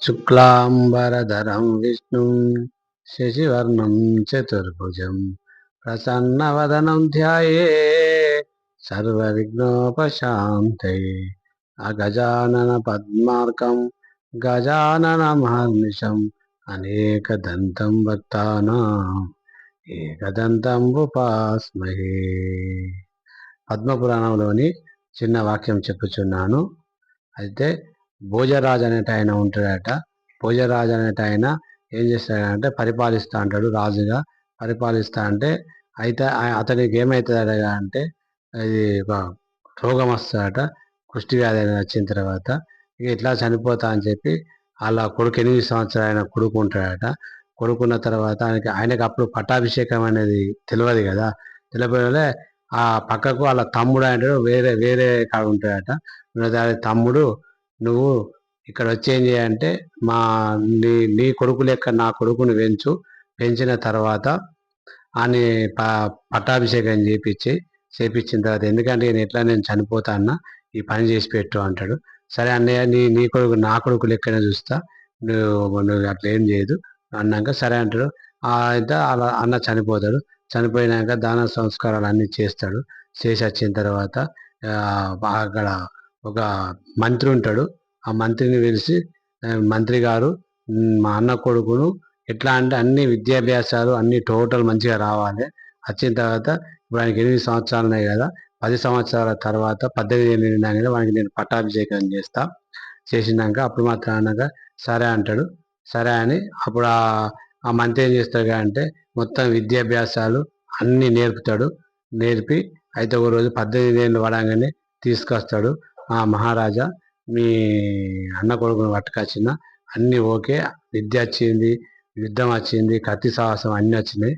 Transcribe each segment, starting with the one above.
శుక్లాంబరధరం విష్ణుం శశివర్ణం చతుర్భుజం ప్రసన్నవదనం ధ్యాయే సర్వవిఘ్నోపశాంతయే. అగజానన పద్మార్కం గజానన మహర్నిశం అనేకదంతం భక్తానాం ఏకదంతం ఉపాస్మహే. పద్మపురాణంలోని చిన్న వాక్యం చెప్పుచున్నాను. అయితే భోజరాజు అనేట ఆయన ఉంటాడట. భోజరాజు అనేట ఆయన ఏం చేస్తాడంటే పరిపాలిస్తూ ఉంటాడు, రాజుగా పరిపాలిస్తూ అంటే. అయితే అతనికి ఏమవుతుందట అంటే అది ఒక రోగం వస్తుందట, కుష్టి వ్యాధి అనేది వచ్చిన తర్వాత ఇక ఇట్లా చనిపోతా అని చెప్పి అలా కొడుకు 8 సంవత్సరాలు ఆయన కొడుకు ఉంటాడట. కొడుకున్న తర్వాత ఆయనకి అప్పుడు పట్టాభిషేకం అనేది తెలియదు కదా. తెలియదు. ఆ పక్కకు వాళ్ళ తమ్ముడు అంటాడు, వేరే వేరే కాడ ఉంటాడట. తమ్ముడు, నువ్వు ఇక్కడ వచ్చి ఏం చేయాలంటే మా నీ నీ కొడుకు లెక్క నా కొడుకుని పెంచిన తర్వాత అని పట్టాభిషేకం చేపించిన తర్వాత, ఎందుకంటే నేను చనిపోతా అన్న ఈ పని చేసి పెట్టు అంటాడు. సరే అన్నయ్య, నీ కొడుకు నా కొడుకు లెక్కనే చూస్తా, నువ్వు అట్లా ఏం చేయదు అన్నాక సరే అంటాడు. అయితే అలా అన్న చనిపోతాడు. చనిపోయినాక దాన సంస్కారాలు అన్నీ చేస్తాడు. చేసి వచ్చిన తర్వాత అక్కడ ఒక మంత్రి ఉంటాడు. ఆ మంత్రిని పిలిచి, మంత్రి గారు, మా అన్న కొడుకును ఎట్లా అంటే అన్ని విద్యాభ్యాసాలు అన్ని టోటల్ మంచిగా రావాలి. వచ్చిన తర్వాత ఇప్పుడు ఆయనకి 8 సంవత్సరాలు ఉన్నాయి కదా, 10 సంవత్సరాల తర్వాత 18 ఏళ్ళు నిండినాక వానికి నేను పట్టాభిషేకం చేస్తా. చేసినాక అప్పుడు మాత్రం అనగా సరే అంటాడు. సరే అని అప్పుడు ఆ మంత్రి ఏం చేస్తాడు అంటే మొత్తం విద్యాభ్యాసాలు అన్నీ నేర్పుతాడు. నేర్పి అయితే ఒక రోజు 18 ఏళ్ళు పడంగానే తీసుకొస్తాడు. ఆ మహారాజా, మీ అన్న కొడుకుని పట్టుకొచ్చిన, అన్నీ ఓకే, విద్య వచ్చింది, యుద్ధం వచ్చింది, కత్తి సాహసం అన్నీ వచ్చినాయి,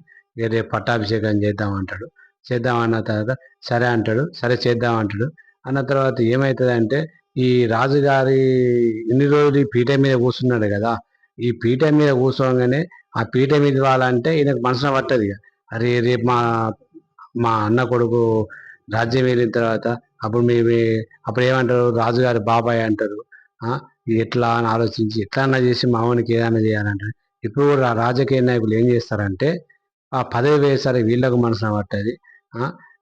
రేపు పట్టాభిషేకం చేద్దామంటాడు. చేద్దామన్న తర్వాత సరే అంటాడు. సరే చేద్దామంటాడు. అన్న తర్వాత ఏమవుతుంది అంటే ఈ రాజుగారి ఇన్ని రోజులు ఈ పీఠ మీద కూర్చున్నాడు కదా, ఈ పీఠ మీద కూర్చోగానే ఆ పీఠ మీద ఇవ్వాలంటే ఈయనకు మనసున పట్టదు. ఇక అరే రేపు మా అన్న కొడుకు రాజ్యం వెళ్ళిన తర్వాత అప్పుడు అప్పుడు ఏమంటారు, రాజుగారి బాబాయ్ అంటారు. ఇది ఎట్లా అని ఆలోచించి ఎట్లా అన్నా చేసి మామూనికి ఏదైనా చేయాలంటారు. ఇప్పుడు కూడా రాజకీయ నాయకులు ఏం చేస్తారంటే ఆ పదవి వేసరి వీళ్ళకు మనసున పట్టది.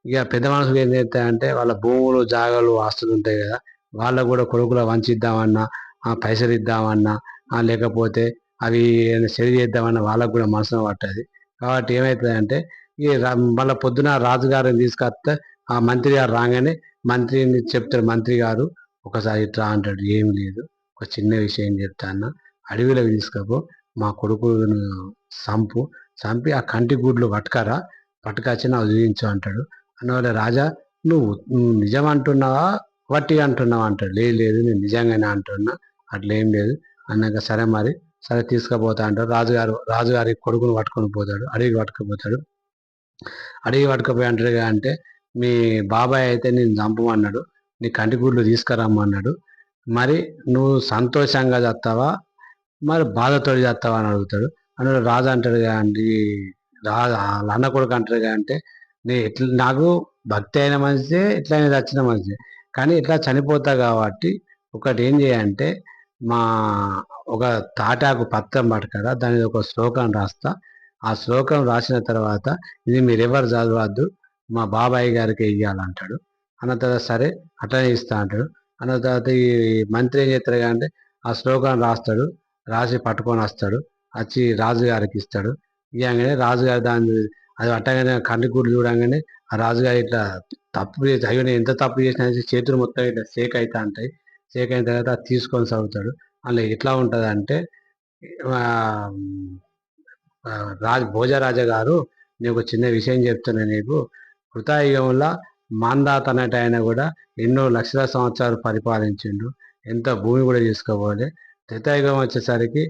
ఇక పెద్ద మనుషులు ఏం చేస్తారంటే వాళ్ళ భూములు జాగాలు ఆస్తులు ఉంటాయి కదా, వాళ్ళకు కూడా కొడుకులు వంచిద్దామన్నా, పైసలు ఇద్దామన్నా, లేకపోతే అవి సరి చేద్దామన్నా వాళ్ళకు కూడా మనసున పట్టది. కాబట్టి ఏమవుతుందంటే ఈ మళ్ళీ పొద్దున రాజుగారిని తీసుకొస్తే ఆ మంత్రి గారు రాగానే మంత్రిని చెప్తాడు. మంత్రి గారు ఒకసారి ఇట్లా అంటాడు, ఏం లేదు, ఒక చిన్న విషయం చెప్తాను, అడవిలోకి తీసుకపో, మా కొడుకును చంపి ఆ కంటి గుడ్లు పట్టుకొచ్చి నాకు చూపించు అంటాడు. అన్నవాళ్ళ రాజా, నువ్వు నిజం అంటున్నావా వట్టిగా అంటున్నావా అంటాడు. లేదు లేదు, నేను నిజంగానే అంటున్నా, అట్లేం లేదు అన్నాక సరే మరి, సరే తీసుకుపోతా అంటాడు. రాజుగారి కొడుకును పట్టుకొని పోతాడు, అడవికి పట్టుకుపోతాడు. అడవికి పట్టుకుపోయి అంటాడు అంటే మీ బాబాయ్ అయితే నేను చంపమన్నాడు, నీ కంటి గుడ్లు తీసుకురమ్మన్నాడు, మరి నువ్వు సంతోషంగా చస్తావా మరి బాధతో చేస్తావా అని అడుగుతాడు. అన్నాడు. రాజు అంటాడు కదండి, రాజు వాళ్ళ అన్న కొడుకు అంటాడు కదంటే, ఇట్లా నాకు భక్తి అయిన మంచిదే, ఇట్లయినా చచ్చిన మంచిదే, కానీ ఇట్లా చనిపోతా కాబట్టి ఒకటి ఏం చేయంటే మా ఒక తాటాకు పత్రం పట్టుకరా, దాని ఒక శ్లోకం రాస్తా, ఆ శ్లోకం రాసిన తర్వాత ఇది మీరెవరు చదవద్దు, మా బాబాయ్ గారికి ఇయ్యాలంటాడు. అన్న తర్వాత సరే అట్లనే ఇస్తా అంటాడు. అన్న తర్వాత ఈ మంత్రి ఏం చేస్తాడు అంటే ఆ శ్లోకాన్ని రాస్తాడు. రాసి పట్టుకొని వస్తాడు. వచ్చి రాజుగారికి ఇస్తాడు. ఇవ్వగానే రాజుగారి దాన్ని అది పట్టగానే కంటి గుడ్లు చూడంగానే ఆ రాజుగారు ఇట్లా తప్పు చేసి, అయ్యో నేను ఎంత తప్పు చేసినా చేతులు మొత్తం ఇట్లా షేక్ అవుతా ఉంటాయి. షేక్ అయిన తర్వాత అది తీసుకొని చదువుతాడు. అందులో ఎట్లా ఉంటుంది అంటే భోజరాజ గారు, నేను ఒక చిన్న విషయం చెప్తున్నా నీకు. కృతయుగంలో మాందాత అనేట ఆయన కూడా ఎన్నో లక్షల సంవత్సరాలు పరిపాలించిండు, ఎంత భూమి కూడా తీసుకోవాలి. త్రేతాయుగం వచ్చేసరికి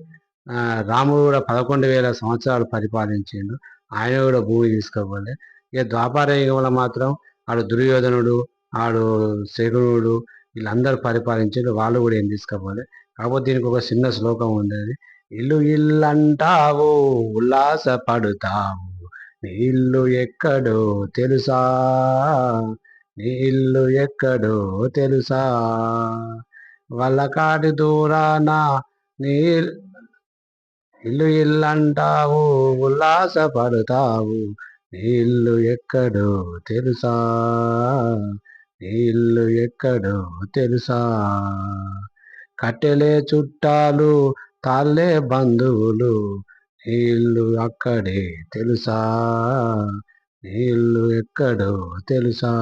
రాముడు కూడా 11,000 సంవత్సరాలు పరిపాలించిండు, ఆయన కూడా భూమి తీసుకోవాలి. ఇక ద్వాపర యుగంలో మాత్రం ఆడు దుర్యోధనుడు, ఆడు శకునుడు, వీళ్ళందరూ పరిపాలించిండు, వాళ్ళు కూడా ఏం తీసుకోవాలి. కాకపోతే దీనికి ఒక చిన్న శ్లోకం ఉండేది. ఇల్లు ఇల్లంటావు ఉల్లాస పడుతావు, నీ ఇల్లు ఎక్కడో తెలుసా, నీ ఇల్లు ఎక్కడో తెలుసా, వల్లకాటి దూరాన నీ ఇల్లు ఇల్లంటావు ఉల్లాసపడతావు, నీ ఇల్లు ఎక్కడో తెలుసా, నీ ఇల్లు ఎక్కడో తెలుసా, కట్టెలే చుట్టాలు తాళ్ళే బంధువులు, నీ ఇల్లు అక్కడే తెలుసా, నీ ఇల్లు ఎక్కడో తెలుసా.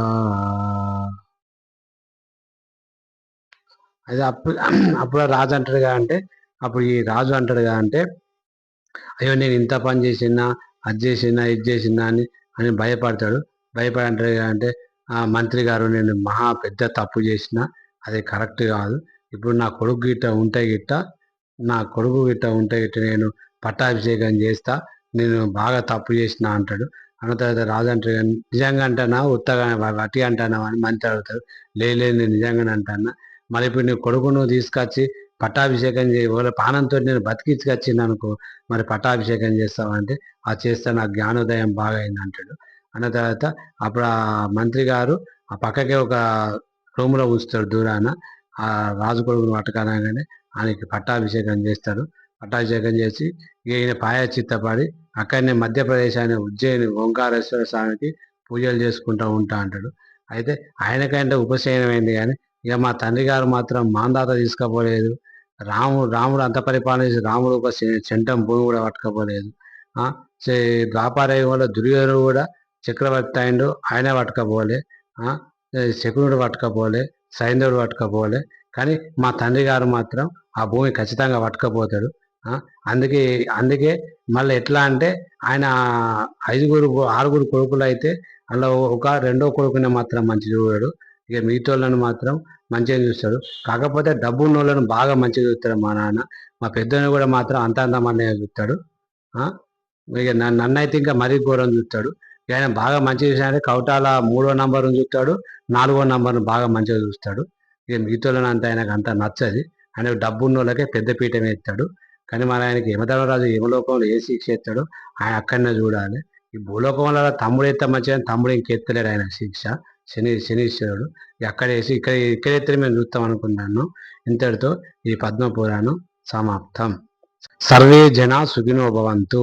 అది అప్పుడు అప్పుడు రాజు అంటాడుగా అంటే, అప్పుడు ఈ రాజు అంటాడుగా అంటే, అయ్యో నేను ఇంత పని చేసినా, అది చేసినా, ఇది చేసినా అని భయపడతాడు. భయపడి అంటాడు అంటే, ఆ మంత్రి గారు నేను మహా పెద్ద తప్పు చేసిన, అది కరెక్ట్ కాదు. ఇప్పుడు నా కొడుకు గిట్ట ఉంటే గిట్ట నేను పట్టాభిషేకం చేస్తా, నేను బాగా తప్పు చేసిన అంటాడు. అన్న తర్వాత రాజు అంటాడు, నిజంగా అంటానా ఉత్తగా వట్టి అంటానా అని మంత్రి అడుగుతాడు. లేదు నేను నిజంగానే అంటానా. మరి ఇప్పుడు నీ కొడుకు నువ్వు తీసుకొచ్చి పట్టాభిషేకం వాళ్ళ పానంతో నేను బతికించుకొచ్చింది అనుకో, మరి పట్టాభిషేకం చేస్తావంటే, ఆ చేస్తే నాకు జ్ఞానోదయం బాగా అయింది అంటాడు. అన్న తర్వాత అప్పుడు ఆ మంత్రి గారు ఆ పక్కకే ఒక రూమ్లో ఉంచుతాడు దూరాన. ఆ రాజు కొడుకును పట్టుకనగానే ఆయనకి పట్టాభిషేకం చేస్తాడు. పట్టాభిషేకం చేసి ఈయన పాయచిత్తపడి అక్కడనే మధ్యప్రదేశ్ అనే ఉజ్జయిని ఓంకారేశ్వర స్వామికి పూజలు చేసుకుంటూ ఉంటా అంటాడు. అయితే ఆయనకంటే ఉపశయనమైంది కానీ ఇక మా తండ్రి గారు మాత్రం మాందాత తీసుకపోలేదు. రాముడు అంత పరిపాలన చేసి రాముడు ఒక చెంటం భూమి కూడా పట్టుకపోలేదు. ఆ ద్వాపర యుగంలో దుర్యోధనుడు కూడా చక్రవర్తి అయిండు, ఆయనే పట్టుకపోలే. ఆ శకునుడు పట్టుకపోలే, సైంధవుడు పట్టుకపోలే. కానీ మా తండ్రి గారు మాత్రం ఆ భూమి ఖచ్చితంగా పట్టుకపోతాడు. ఆ అందుకే అందుకే మళ్ళీ ఎట్లా అంటే ఆయన ఆరుగురు కొడుకులు అయితే అలా ఒక రెండో కొడుకునే మాత్రం మంచి చూడాడు. ఇక మిగతా మాత్రం మంచిగా చూస్తాడు. కాకపోతే డబ్బు ఉన్నోళ్ళను బాగా మంచిగా చూస్తాడు మా నాన్న. మా పెద్దోని కూడా మాత్రం అంత మందిగా చూస్తాడు. ఇక నన్ను అయితే ఇంకా మరీ ఘోరం చూస్తాడు. ఆయన బాగా మంచిగా చూసాడంటే కౌటాల 3వ నంబర్ను చూస్తాడు, 4వ నంబర్ను బాగా మంచిగా చూస్తాడు. ఇక మిగతాలను అంత ఆయనకు అంత నచ్చది. ఆయన డబ్బు ఉన్న వాళ్ళకే పెద్ద పీఠం ఎత్తాడు. కానీ మరి ఆయనకి యమధర్మరాజు యమలోకంలో ఏ శిక్ష ఎత్తాడో ఆయన అక్కడనే చూడాలి. ఈ భూలోకంలో తమ్ముడు ఎత్తే మంచిగా తమ్ముడు ఇంకెత్తలేడు ఆయన శిక్ష. శనీశ్వరుడు అక్కడ వేసి ఇక్కడ ఎత్తే మేము చూస్తాం అనుకున్నాను. ఇంతటితో ఈ పద్మ పురాణం సమాప్తం. సర్వే జన సుఖినో భవంతు.